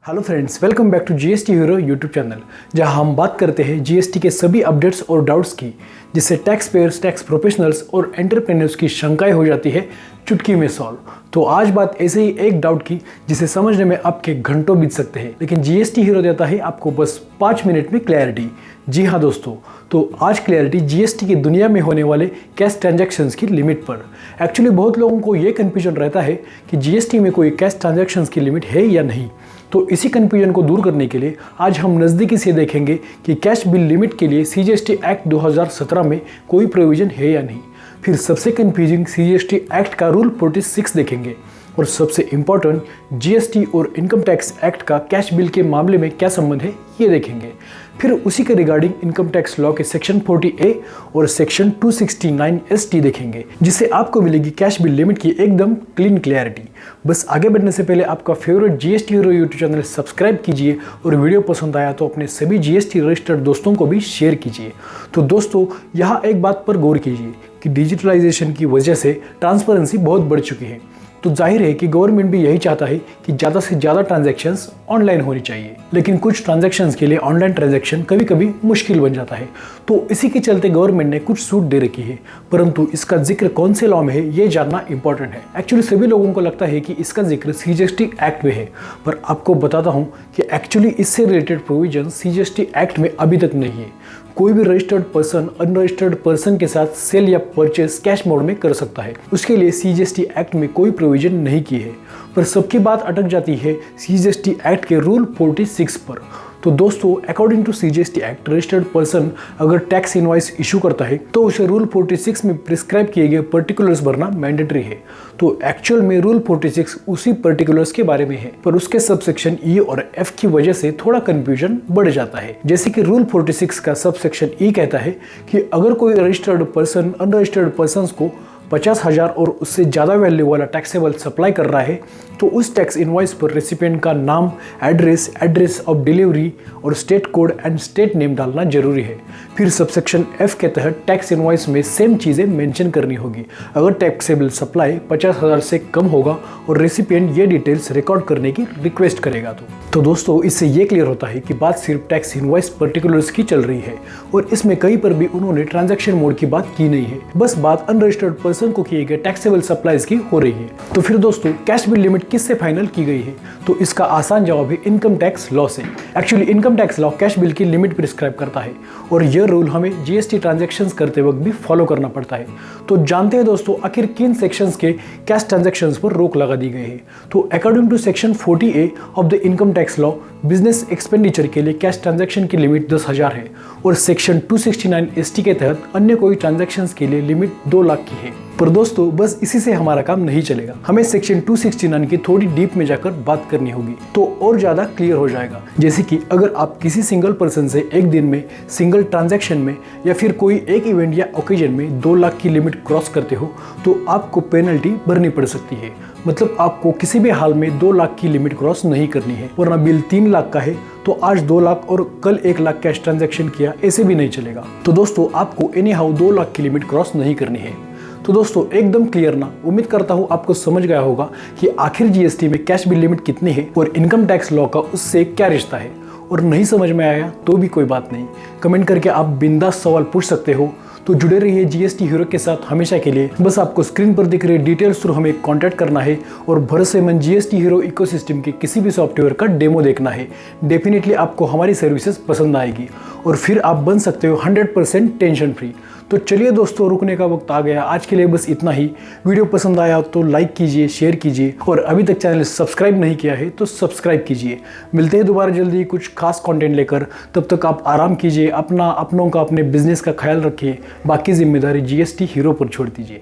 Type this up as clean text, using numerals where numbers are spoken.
Hello friends, welcome back to GST hero YouTube channel, जहां हम बात करते हैं जीएसटी के सभी अपडेट्स और डाउट्स की, जिससे टैक्स पेयर्स, टैक्स प्रोफेशनल्स और एंटरप्रेन्योर्स की शंकाएं हो जाती है चुटकी में सॉल्व। तो आज बात ऐसे ही एक डाउट की जिसे समझने में आपके घंटों बीत सकते हैं, लेकिन जीएसटी हीरो देता है आपको बस 5 मिनट में क्लैरिटी। जी हाँ दोस्तों, तो आज क्लैरिटी जीएसटी की दुनिया में होने वाले कैश ट्रांजैक्शंस की लिमिट पर। एक्चुअली बहुत लोगों को ये कन्फ्यूजन रहता है कि जीएसटी में कोई कैश ट्रांजैक्शंस की लिमिट है या नहीं। तो इसी कन्फ्यूजन को दूर करने के लिए आज हम नज़दीकी से देखेंगे कि कैश बिल लिमिट के लिए सीजीएसटी एक्ट 2017 में कोई प्रोविजन है या नहीं। फिर सबसे कन्फ्यूजिंग सीजीएसटी एक्ट का रूल 46 देखेंगे, और सबसे इम्पॉर्टेंट जीएसटी और इनकम टैक्स एक्ट का कैश बिल के मामले में क्या संबंध है ये देखेंगे। फिर उसी के रिगार्डिंग इनकम टैक्स लॉ के सेक्शन 40A और सेक्शन 269 ST देखेंगे, जिससे आपको मिलेगी कैश बिल लिमिट की एकदम क्लीन क्लैरिटी। बस आगे बढ़ने से पहले आपका favourite GST hero YouTube channel subscribe कीजिए, और वीडियो पसंद आया तो अपने सभी जीएसटी रजिस्टर्ड दोस्तों को भी शेयर कीजिए। तो दोस्तों, यहाँ एक बात पर गौर कीजिए कि डिजिटलाइजेशन की वजह से ट्रांसपेरेंसी बहुत बढ़ चुकी है। तो जाहिर है कि गवर्नमेंट भी यही चाहता है कि ज़्यादा से ज़्यादा ट्रांजैक्शंस ऑनलाइन होनी चाहिए, लेकिन कुछ ट्रांजैक्शंस के लिए ऑनलाइन ट्रांजैक्शन कभी कभी मुश्किल बन जाता है। तो इसी के चलते गवर्नमेंट ने कुछ छूट दे रखी है, परंतु इसका जिक्र कौन से लॉ में है ये जानना इंपॉर्टेंट है। एक्चुअली सभी लोगों को लगता है कि इसका जिक्र सीजीएसटी एक्ट में है, पर आपको बताता हूँ कि एक्चुअली इससे रिलेटेड प्रोविजन सीजीएसटी एक्ट में अभी तक नहीं है। कोई भी रजिस्टर्ड पर्सन अनरजिस्टर्ड पर्सन के साथ सेल या परचेस कैश मोड में कर सकता है, उसके लिए सीजीएसटी एक्ट में कोई प्रोविजन नहीं की है। पर सबकी बात अटक जाती है सीजीएसटी एक्ट के रूल 46 पर। तो दोस्तों, according to CGST act, registered person अगर टैक्स इनवॉइस इशू करता है तो उसे रूल 46 में प्रिस्क्राइब किए गए पर्टिकुलर्स भरना मैंडेटरी है। तो एक्चुअल में रूल 46 उसी पर्टिकुलर्स के बारे में है, पर उसके सबसेक्शन ई और एफ की वजह से थोड़ा कंफ्यूजन बढ़ जाता है। जैसे कि रूल 46 का सबसेक्शन ई कहता है कि अगर कोई रजिस्टर्ड पर्सन अनरजिस्टर्ड पर्सन को 50,000 और उससे ज़्यादा वैल्यू वाला टैक्सेबल सप्लाई कर रहा है तो उस टैक्स इनवॉइस पर रेसिपिएंट का नाम, एड्रेस ऑफ डिलीवरी और state code and state name डालना जरूरी है। फिर सबसेक्शन एफ के तहत टैक्स इनवॉइस में सेम चीज़ें मेंशन करनी होगी अगर टैक्सेबल सप्लाई 50,000 से कम होगा और रेसिपिएंट ये डिटेल्स रिकॉर्ड करने की रिक्वेस्ट करेगा। तो दोस्तों, इससे ये क्लियर होता है कि बात सिर्फ टैक्स इनवॉइस पर्टिकुलर्स की चल रही है, और इसमें कहीं पर भी उन्होंने ट्रांजैक्शन मोड की बात की नहीं है, बस बात अनरजिस्टर्ड पर्सन को किए गए टैक्सेबल सप्लाईज की हो रही है। तो फिर दोस्तों, कैश बिल लिमिट किससे फाइनल की गई है? तो इसका आसान जवाब है इनकम टैक्स लॉ से। Actually income tax law cash bill की लिमिट प्रिस्क्राइब करता है, और यह रूल हमें जीएसटी ट्रांजैक्शंस करते वक्त भी फॉलो करना पड़ता है। तो जानते हैं दोस्तों, आखिर किन सेक्शंस के कैश ट्रांजैक्शंस पर रोक लगा दी गई है। तो according to section 40A of the income tax law, business expenditure के लिए कैश ट्रांजैक्शन की लिमिट 10,000 है, और सेक्शन 269 ST के तहत अन्य कोई ट्रांजैक्शंस के लिए लिमिट 2 लाख की है। पर दोस्तों, बस इसी से हमारा काम नहीं चलेगा, हमें सेक्शन 269 की थोड़ी डीप में जाकर बात करनी होगी, तो और ज़्यादा क्लियर हो जाएगा। जैसे कि अगर आप किसी सिंगल पर्सन से एक दिन में सिंगल ट्रांजैक्शन में या फिर कोई एक इवेंट या ओकेजन में 2 लाख की लिमिट क्रॉस करते हो तो आपको पेनल्टी भरनी पड़ सकती है। मतलब आपको किसी भी हाल में 2 लाख की लिमिट क्रॉस नहीं करनी है, वरना बिल 3 लाख का है तो आज 2 लाख और कल 1 लाख कैश ट्रांजैक्शन किया, ऐसे भी नहीं चलेगा। तो दोस्तों, आपको एनी हाउ 2 लाख की लिमिट क्रॉस नहीं करनी है। तो दोस्तों, एकदम क्लियर ना? उम्मीद करता हूँ आपको समझ गया होगा कि आखिर जीएसटी में कैश बिल लिमिट कितनी है और इनकम टैक्स लॉ का उससे क्या रिश्ता है। और नहीं समझ में आया तो भी कोई बात नहीं, कमेंट करके आप बिंदास सवाल पूछ सकते हो। तो जुड़े रहिए जीएसटी हीरो के साथ हमेशा के लिए। बस आपको स्क्रीन पर दिख रहे डिटेल्स थ्रू हमें कांटेक्ट करना है और भरोसेमंद जीएसटी हीरो इकोसिस्टम के किसी भी सॉफ्टवेयर का डेमो देखना है। डेफिनेटली आपको हमारी सर्विसेज पसंद आएगी और फिर आप बन सकते हो 100% टेंशन फ्री। तो चलिए दोस्तों, रुकने का वक्त आ गया। आज के लिए बस इतना ही। वीडियो पसंद आया तो लाइक कीजिए, शेयर कीजिए, और अभी तक चैनल सब्सक्राइब नहीं किया है तो सब्सक्राइब कीजिए। मिलते हैं दोबारा जल्दी कुछ खास कंटेंट लेकर। तब तक आप आराम कीजिए, अपनों का, अपने बिजनेस का ख्याल रखिए। बाकी जिम्मेदारी जीएसटी हीरो पर छोड़ दीजिए।